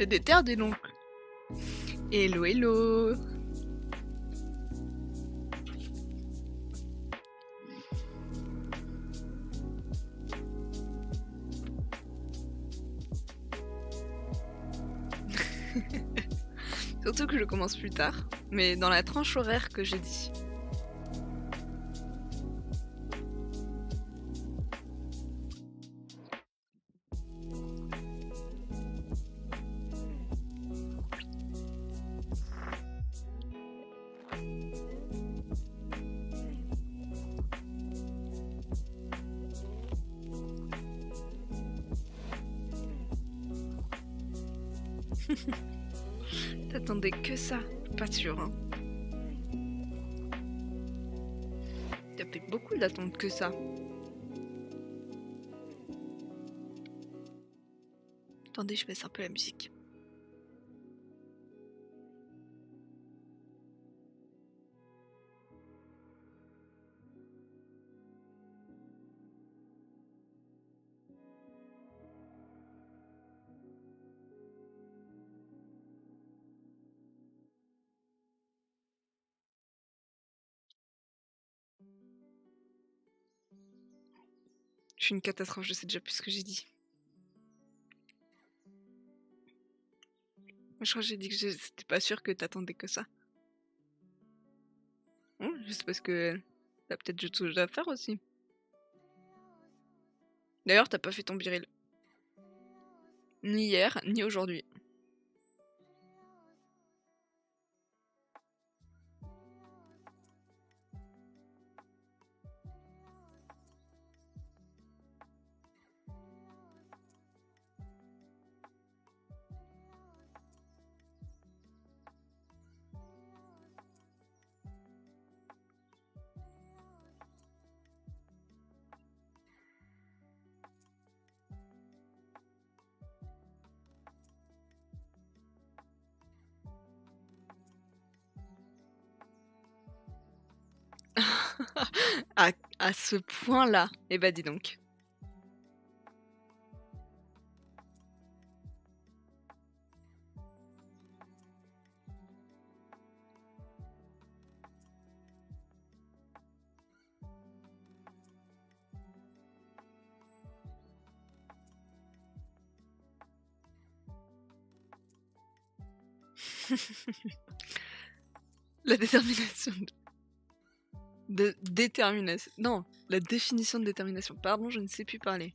T'es déter, dis donc. Hello, hello. Surtout que je commence plus tard, mais dans la tranche horaire que j'ai dit. T'attendais que ça, pas sûr, hein. T'as fait beaucoup d'attendre que ça. Attendez, je baisse un peu la musique. Je suis une catastrophe, je sais déjà plus ce que j'ai dit. Je crois que j'ai dit que c'était pas sûr que t'attendais que ça. Juste parce que t'as peut-être d'autres choses à faire aussi. D'ailleurs, t'as pas fait ton biril. Ni hier, ni aujourd'hui. À ce point-là, eh bah dis donc. La détermination de détermination. Non, la définition de détermination. Pardon, je ne sais plus parler.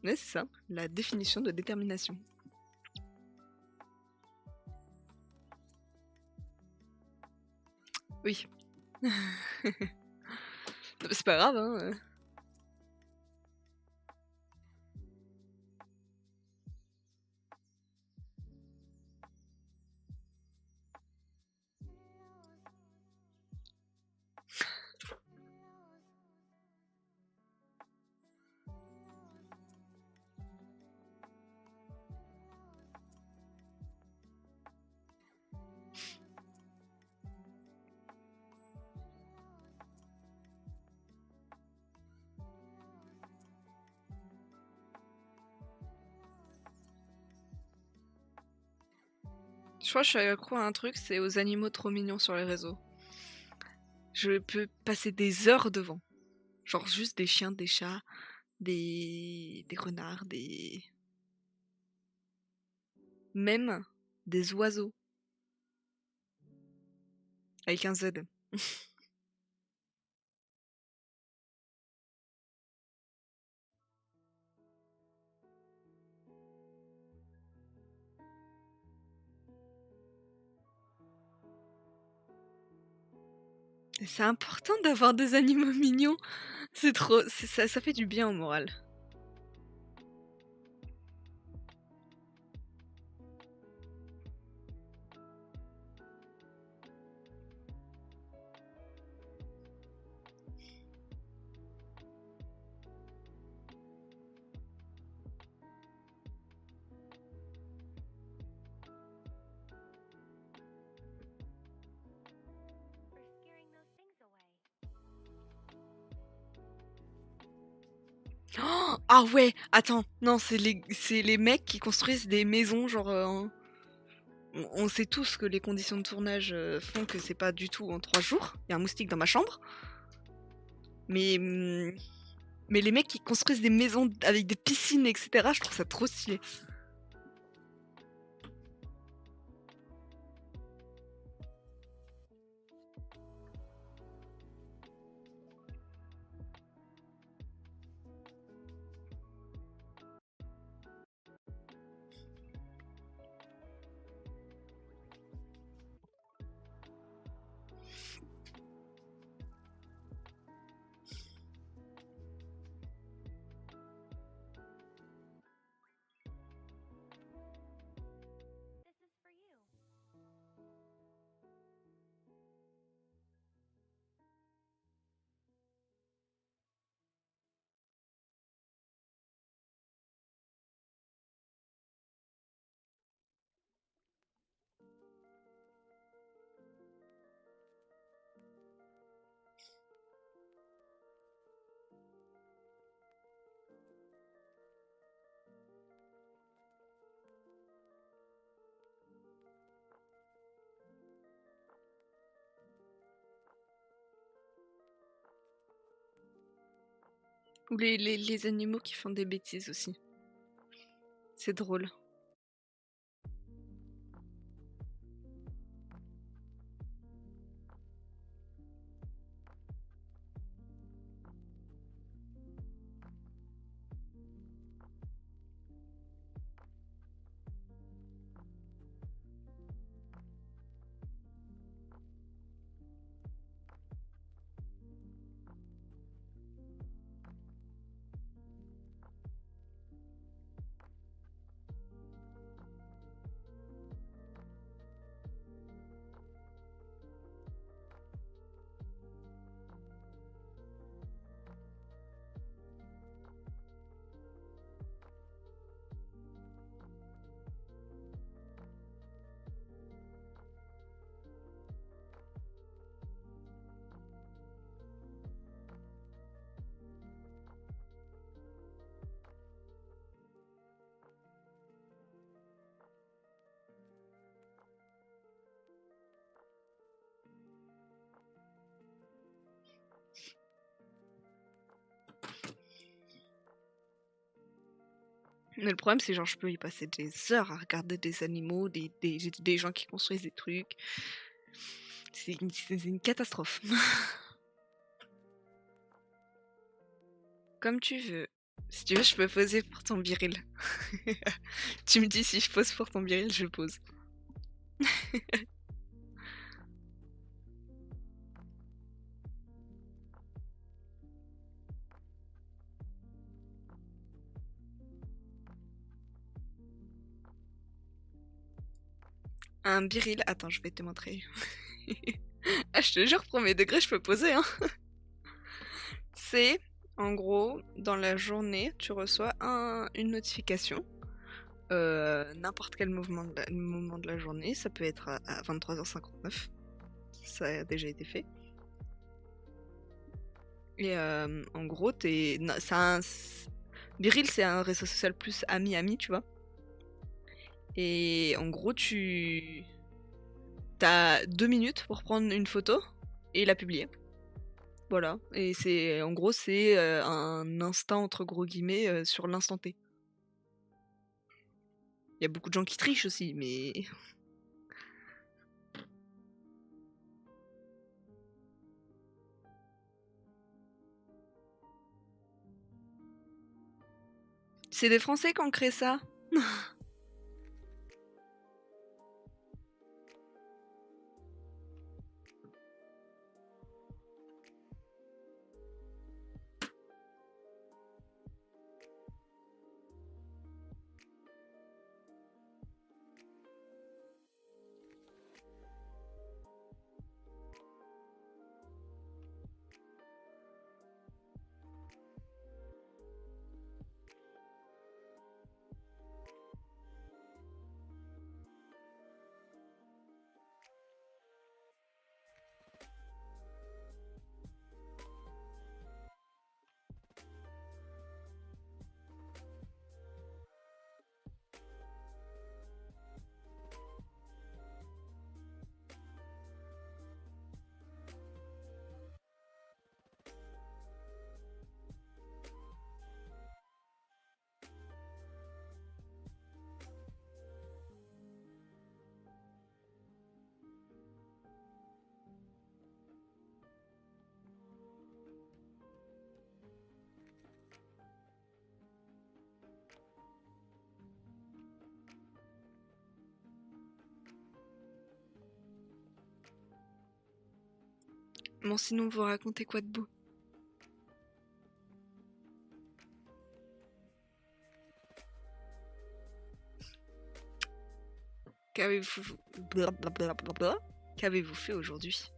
Mais c'est ça, la définition de détermination. Oui. C'est pas grave, hein. Je crois que je suis accro à un truc, c'est aux animaux trop mignons sur les réseaux. Je peux passer des heures devant. Genre juste des chiens, des chats, des renards, des... Même des oiseaux. Avec un Z. C'est important d'avoir des animaux mignons. C'est trop... ça fait du bien au moral. Oh, Ah ouais, attends, non, c'est les mecs qui construisent des maisons, genre, on sait tous que les conditions de tournage, font que c'est pas du tout en 3 jours. Il y a un moustique dans ma chambre, mais mais les mecs qui construisent des maisons avec des piscines et cetera, je trouve ça trop stylé. Ou les animaux qui font des bêtises aussi. C'est drôle. Mais le problème, c'est genre, je peux y passer des heures à regarder des animaux, des gens qui construisent des trucs. C'est une catastrophe. Comme tu veux. Si tu veux, je peux poser pour ton biril. Tu me dis si je pose pour ton biril, je pose. Un biril, attends, je vais te montrer. Ah, je te jure, premier degré, je peux poser, hein. C'est, en gros, dans la journée, tu reçois une notification. N'importe quel moment de la journée, ça peut être à 23h59. Ça a déjà été fait. Et en gros, Biril, c'est un réseau social plus ami-ami, tu vois. Et en gros, t'as 2 minutes pour prendre une photo et la publier. Voilà. Et en gros, c'est un instant, entre gros guillemets, sur l'instant T. Il y a beaucoup de gens qui trichent aussi, mais... C'est des Français qui ont créé ça. Bon, sinon, vous racontez quoi de beau? Qu'avez-vous blablabla. Qu'avez-vous fait aujourd'hui?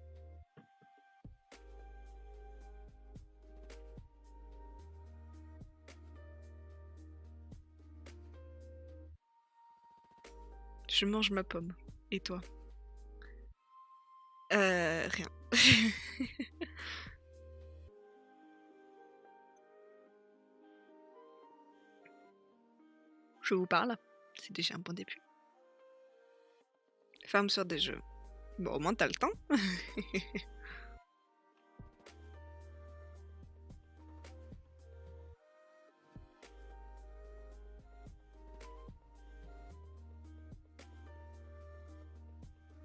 Je mange ma pomme. Et toi? Rien. Je vous parle. C'est déjà un bon début. Ferme sur des jeux. Bon, au moins t'as le temps.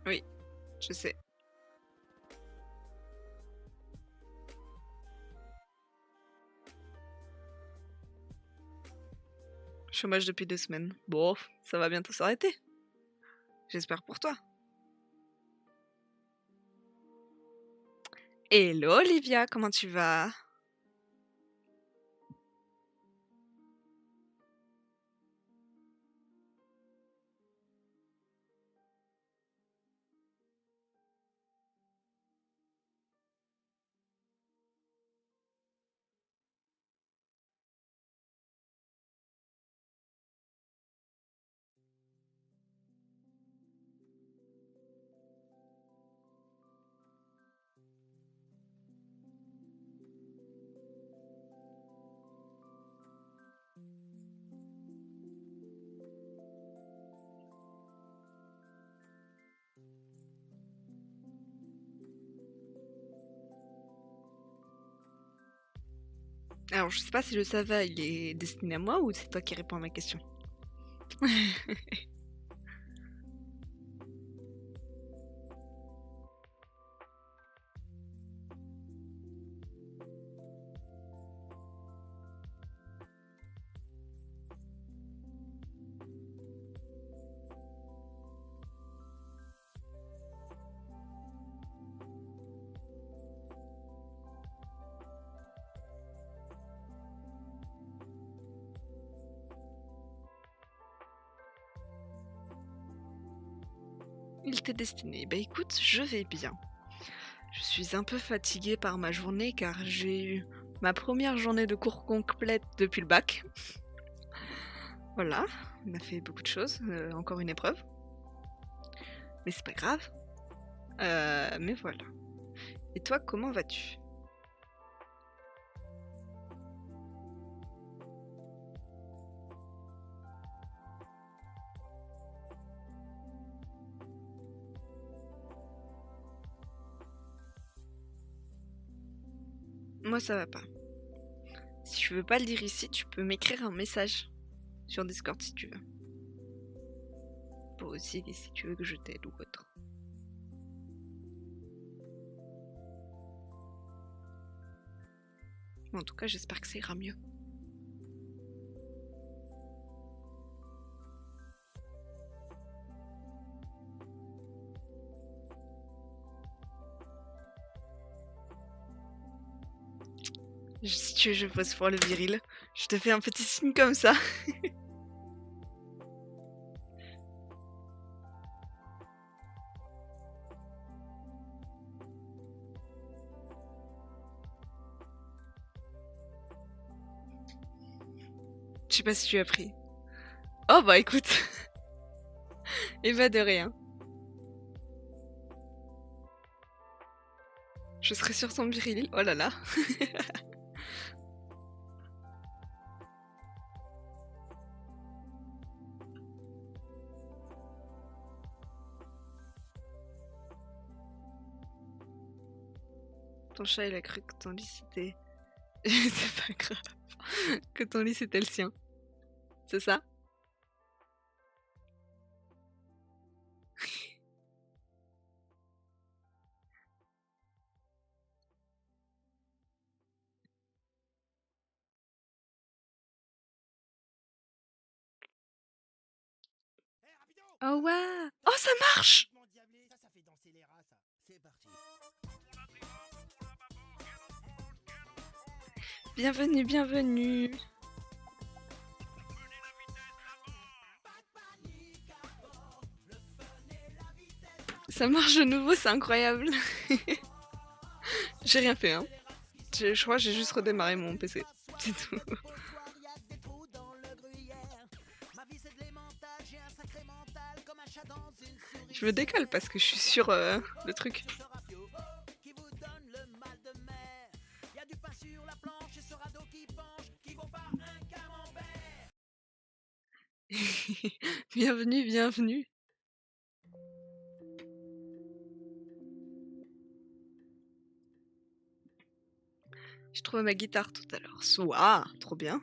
Oui, je sais. Chômage depuis 2 semaines. Bon, ça va bientôt s'arrêter. J'espère pour toi. Hello Olivia, comment tu vas? Alors, je sais pas si le ça va, il est destiné à moi ou c'est toi qui réponds à ma question. Il t'est destiné. Bah écoute, je vais bien. Je suis un peu fatiguée par ma journée car j'ai eu ma première journée de cours complète depuis le bac. Voilà, on a fait beaucoup de choses, encore une épreuve. Mais c'est pas grave. Mais voilà. Et toi, comment vas-tu? Moi, ça va pas. Si tu veux pas le dire ici, tu peux m'écrire un message sur Discord si tu veux. Pour aussi, si tu veux que je t'aide ou autre. En tout cas, j'espère que ça ira mieux. Si tu veux, je pose pour le viril. Je te fais un petit signe comme ça. Je sais pas si tu as pris. Oh bah écoute. Et bah de rien. Je serai sur ton viril. Oh là là. Ton chat, il a cru que ton lit c'était. C'est pas grave. Que ton lit c'était le sien. C'est ça? Oh ouais. Oh ça marche! Bienvenue, bienvenue. Ça marche de nouveau, c'est incroyable. J'ai rien fait, hein. Je crois que j'ai juste redémarré mon PC. C'est tout. Je me décale parce que je suis sur le truc. Bienvenue, bienvenue. J'ai trouvé ma guitare tout à l'heure. Soit, trop bien.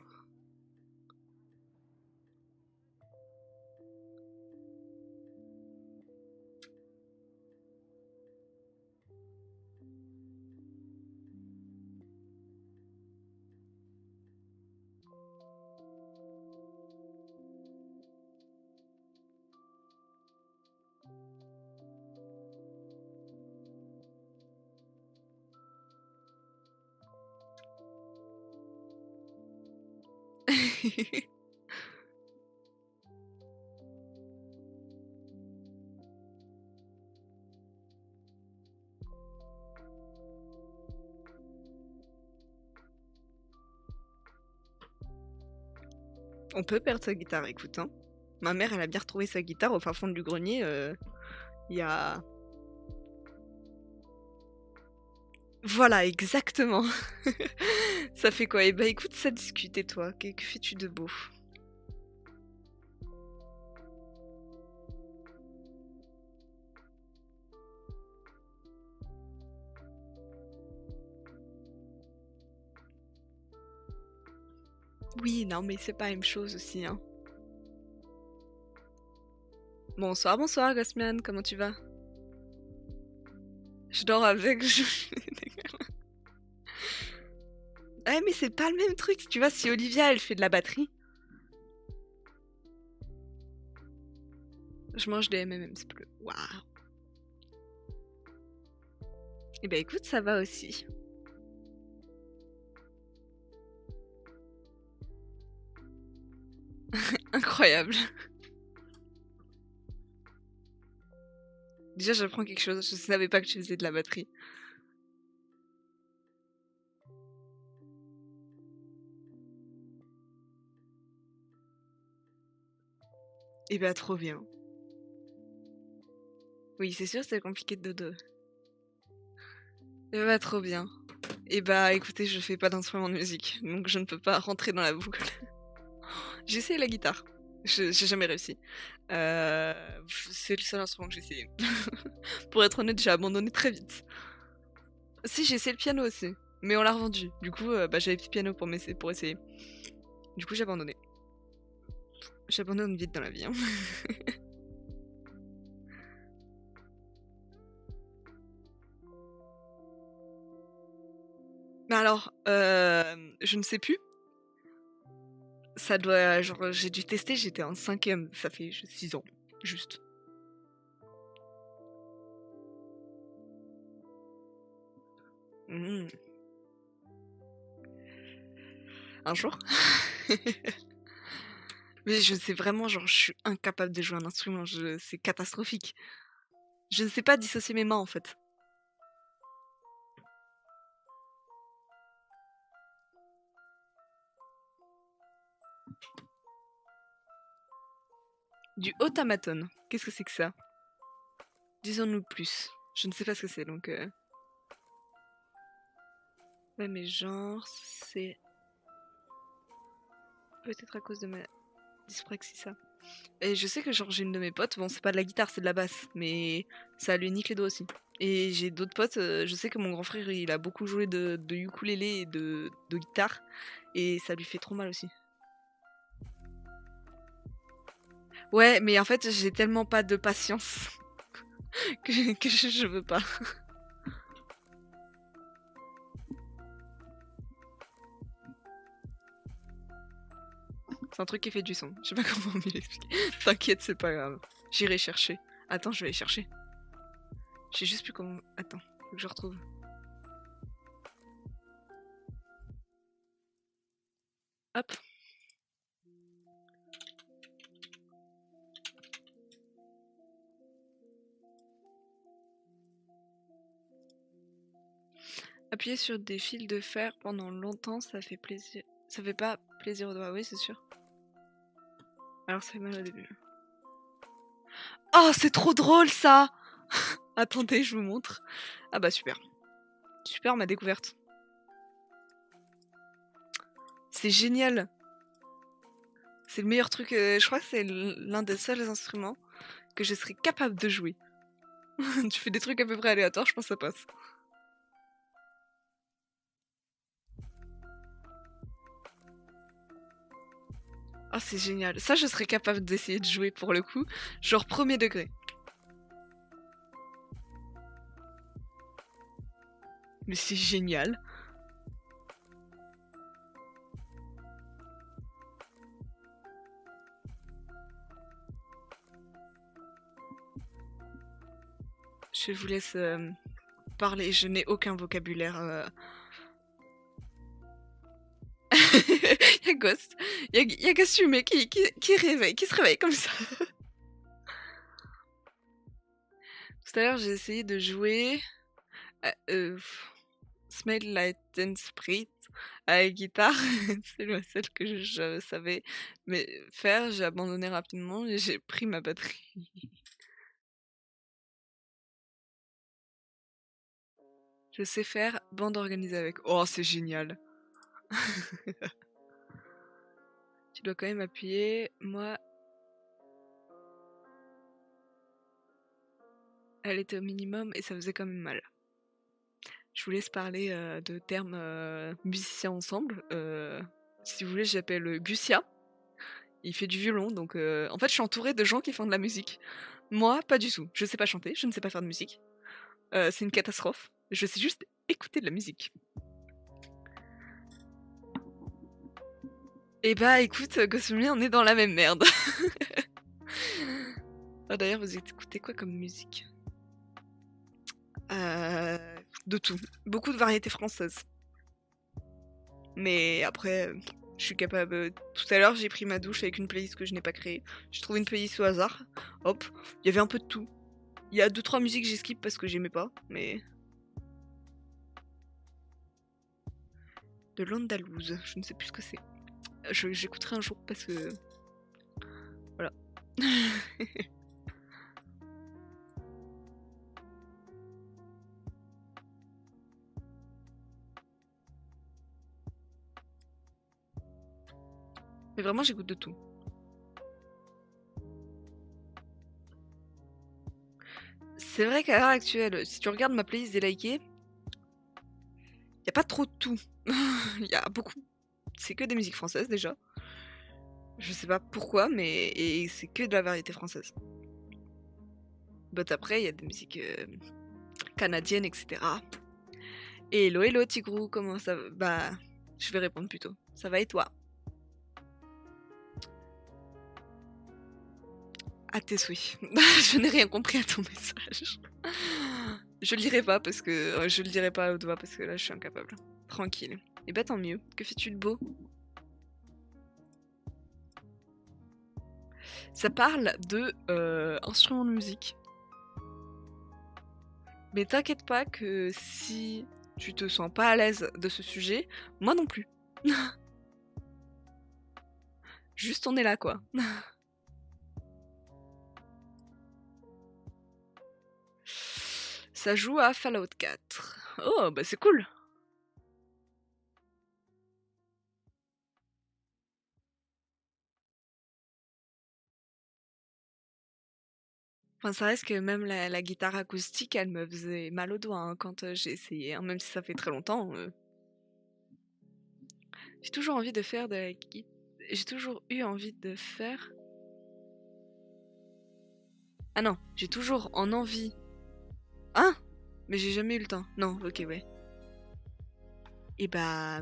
On peut perdre sa guitare, écoute. Hein. Ma mère, elle a bien retrouvé sa guitare au fin fond du grenier. Il y a... Voilà, exactement. Ça fait quoi? Eh bah écoute, ça discute et toi, que fais-tu de beau? Oui, non, mais c'est pas la même chose aussi, hein. Bonsoir, bonsoir, Gosmian, comment tu vas? Je dors avec... Ouais, mais c'est pas le même truc, tu vois, si Olivia, elle fait de la batterie... Je mange des M&M's bleus, waouh. Eh ben écoute, ça va aussi. Incroyable. Déjà, j'apprends quelque chose, je savais pas que tu faisais de la batterie. Eh ben trop bien. Oui, c'est sûr, c'est compliqué de deux. Eh ben trop bien. Eh bah écoutez, je fais pas d'instrument de musique, donc je ne peux pas rentrer dans la boucle. J'ai essayé la guitare, j'ai jamais réussi. C'est le seul instrument que j'ai essayé. Pour être honnête, j'ai abandonné très vite. Si, j'ai essayé le piano aussi, mais on l'a revendu. Du coup, bah, j'avais plus de piano pour essayer. Du coup, j'ai abandonné. J'abandonne vite dans la vie. Hein. Mais alors, je ne sais plus. Ça doit... Genre, j'ai dû tester, j'étais en 5ème, ça fait 6 ans, juste. Mmh. Un jour. Mais je sais vraiment, genre, je suis incapable de jouer un instrument, c'est catastrophique. Je ne sais pas dissocier mes mains, en fait. Du automaton, qu'est-ce que c'est que ça? Disons-nous plus. Je ne sais pas ce que c'est, donc... Ouais, mais genre, c'est... Peut-être à cause de ma dyspraxie, ça. Et je sais que, genre, j'ai une de mes potes, bon, c'est pas de la guitare, c'est de la basse, mais ça lui nique les doigts aussi. Et j'ai d'autres potes, je sais que mon grand frère, il a beaucoup joué de ukulélé et de guitare, et ça lui fait trop mal aussi. Ouais, mais en fait, j'ai tellement pas de patience que je veux pas. C'est un truc qui fait du son. Je sais pas comment mieux l'expliquer. T'inquiète, c'est pas grave. J'irai chercher. Attends, je vais aller chercher. Je sais juste plus comment... Attends, faut que je retrouve. Hop. Appuyer sur des fils de fer pendant longtemps, ça fait plaisir. Ça fait pas plaisir aux doigts, oui, c'est sûr. Alors ça fait mal au début. Oh, c'est trop drôle ça. Attendez, je vous montre. Ah bah super. Super ma découverte. C'est génial. C'est le meilleur truc. Je crois que c'est l'un des seuls instruments que je serais capable de jouer. Tu fais des trucs à peu près aléatoires, je pense que ça passe. Ah, c'est génial. Ça, je serais capable d'essayer de jouer pour le coup. Genre premier degré. Mais c'est génial. Je vous laisse parler. Je n'ai aucun vocabulaire. Il y a Ghost. Il y a Gassumé qui se réveille comme ça. Tout à l'heure, j'ai essayé de jouer Smell Like Teen Spirit à la guitare. C'est la seule que je savais. Mais faire, j'ai abandonné rapidement et j'ai pris ma batterie. Je sais faire bande organisée avec. Oh, c'est génial. Tu dois quand même appuyer. Moi, elle était au minimum et ça faisait quand même mal. Je vous laisse parler de termes musiciens ensemble. Si vous voulez, j'appelle Gussia. Il fait du violon, donc en fait, je suis entourée de gens qui font de la musique. Moi, pas du tout. Je sais pas chanter, je ne sais pas faire de musique. C'est une catastrophe. Je sais juste écouter de la musique. Et bah écoute, Gosumi, on est dans la même merde. Ah, d'ailleurs, vous écoutez quoi comme musique? De tout. Beaucoup de variétés françaises. Mais après, je suis capable. Tout à l'heure, j'ai pris ma douche avec une playlist que je n'ai pas créée. J'ai trouvé une playlist au hasard. Hop, il y avait un peu de tout. Il y a 2-3 musiques que j'ai skip parce que j'aimais pas, mais. De l'andalouse, je ne sais plus ce que c'est. J'écouterai un jour parce que. Voilà. Mais vraiment, j'écoute de tout. C'est vrai qu'à l'heure actuelle, si tu regardes ma playlist des likés, y a pas trop de tout. Y a beaucoup. C'est que des musiques françaises déjà. Je sais pas pourquoi, mais et c'est que de la variété française. But après, il y a des musiques canadiennes, etc. Et hello Tigrou, comment ça va? Bah, je vais répondre plutôt. Ça va et toi? À tes souhaits. Je n'ai rien compris à ton message. Je le dirai pas parce que je le dirai pas à haute voix parce que là je suis incapable. Tranquille. Et bah tant mieux. Que fais-tu de beau? Ça parle de instruments de musique. Mais t'inquiète pas que si tu te sens pas à l'aise de ce sujet, moi non plus. Juste on est là quoi. Ça joue à Fallout 4. Oh bah c'est cool. Enfin, ça reste que même la guitare acoustique, elle me faisait mal aux doigts hein, quand j'ai essayé, hein, même si ça fait très longtemps. J'ai toujours envie de faire de la guitare. J'ai toujours eu envie de faire. Ah non, j'ai toujours en envie. Hein? Mais j'ai jamais eu le temps. Non, ok, ouais. Et bah.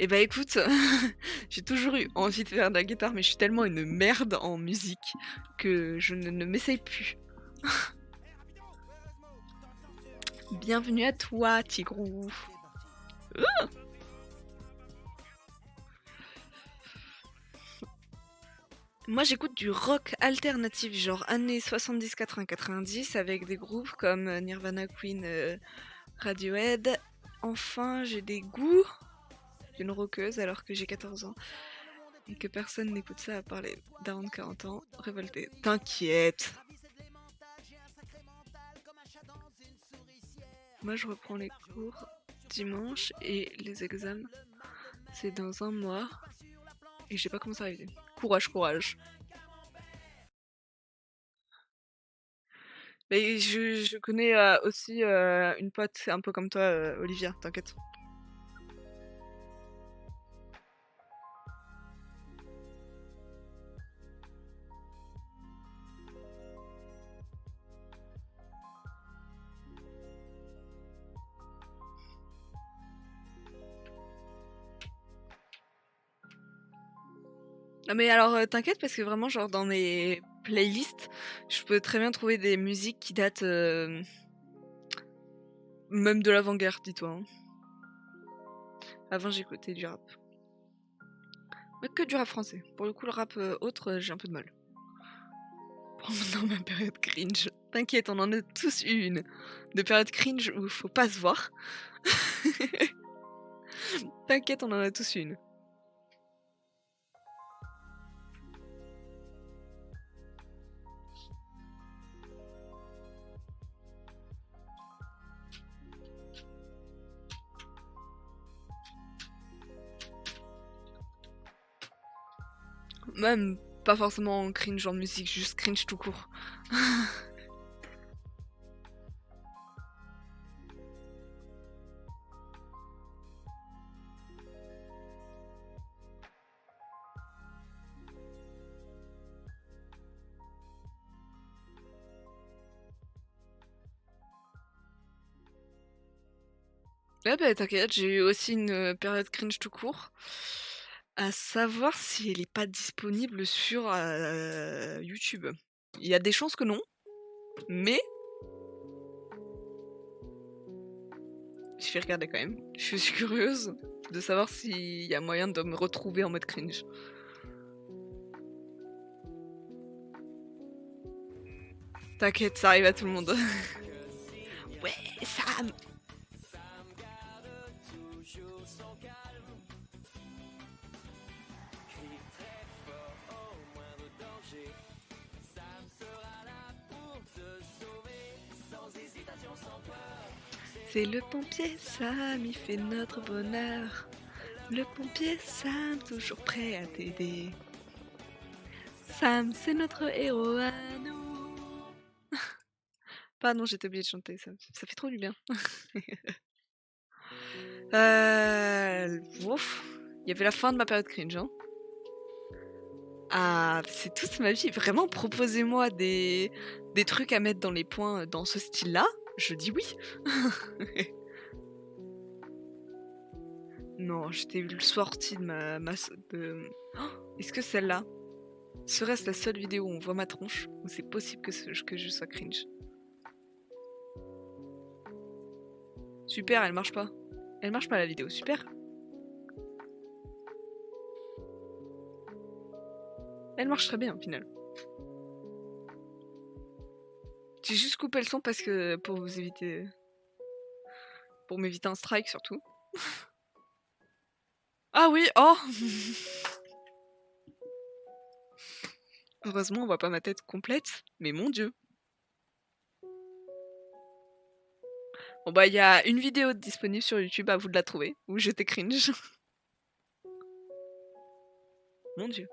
Et bah écoute, j'ai toujours eu envie de faire de la guitare, mais je suis tellement une merde en musique que je ne m'essaye plus. Bienvenue à toi, Tigrou. Moi, j'écoute du rock alternatif, genre années 70, 80, 90, avec des groupes comme Nirvana, Queen, Radiohead. Enfin, j'ai des goûts d'une rockeuse alors que j'ai 14 ans et que personne n'écoute ça à part les darons de 40 ans révoltés. T'inquiète. Moi, je reprends les cours dimanche et les examens, c'est dans un mois. Et je sais pas comment ça arrive. Courage, courage. Mais je connais aussi une pote, c'est un peu comme toi, Olivia, t'inquiète. Non mais alors t'inquiète parce que vraiment genre dans mes playlists, je peux très bien trouver des musiques qui datent même de l'avant-guerre, dis-toi, hein. Avant j'écoutais du rap. Mais que du rap français. Pour le coup le rap autre, j'ai un peu de mal. Pendant ma période cringe. T'inquiète, on en a tous eu une. De période cringe où faut pas se voir. T'inquiète, on en a tous eu une. Même pas forcément cringe en musique, juste cringe tout court. Ouais bah t'inquiète, j'ai eu aussi une période cringe tout court. À savoir si elle est pas disponible sur YouTube. Il y a des chances que non, mais je vais regarder quand même. Je suis curieuse de savoir s'il y a moyen de me retrouver en mode cringe. T'inquiète, ça arrive à tout le monde. Ouais, Sam. C'est le pompier Sam, il fait notre bonheur. Le pompier Sam, toujours prêt à t'aider. Sam, c'est notre héros à nous. Pardon, j'étais obligée de chanter, ça fait trop du bien. Ouf, il y avait la fin de ma période cringe, hein. Ah, c'est toute ma vie. Vraiment, proposez-moi des trucs à mettre dans les points dans ce style-là, je dis oui. Non, j'étais sortie de Est-ce que celle-là serait-ce la seule vidéo où on voit ma tronche ou c'est possible que je sois cringe? Super, elle marche pas. Elle marche pas la vidéo, super. Elle marche très bien au final. J'ai juste coupé le son parce que pour vous éviter. Pour m'éviter un strike surtout. Ah oui, oh. Heureusement, on voit pas ma tête complète, mais mon dieu. Bon bah, il y a une vidéo disponible sur YouTube, à vous de la trouver, où j'étais cringe. Mon dieu.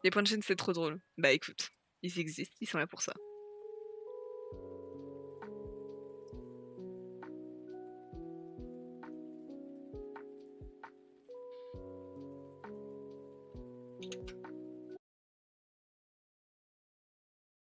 Les points de chaîne, c'est trop drôle. Bah écoute, ils existent, ils sont là pour ça.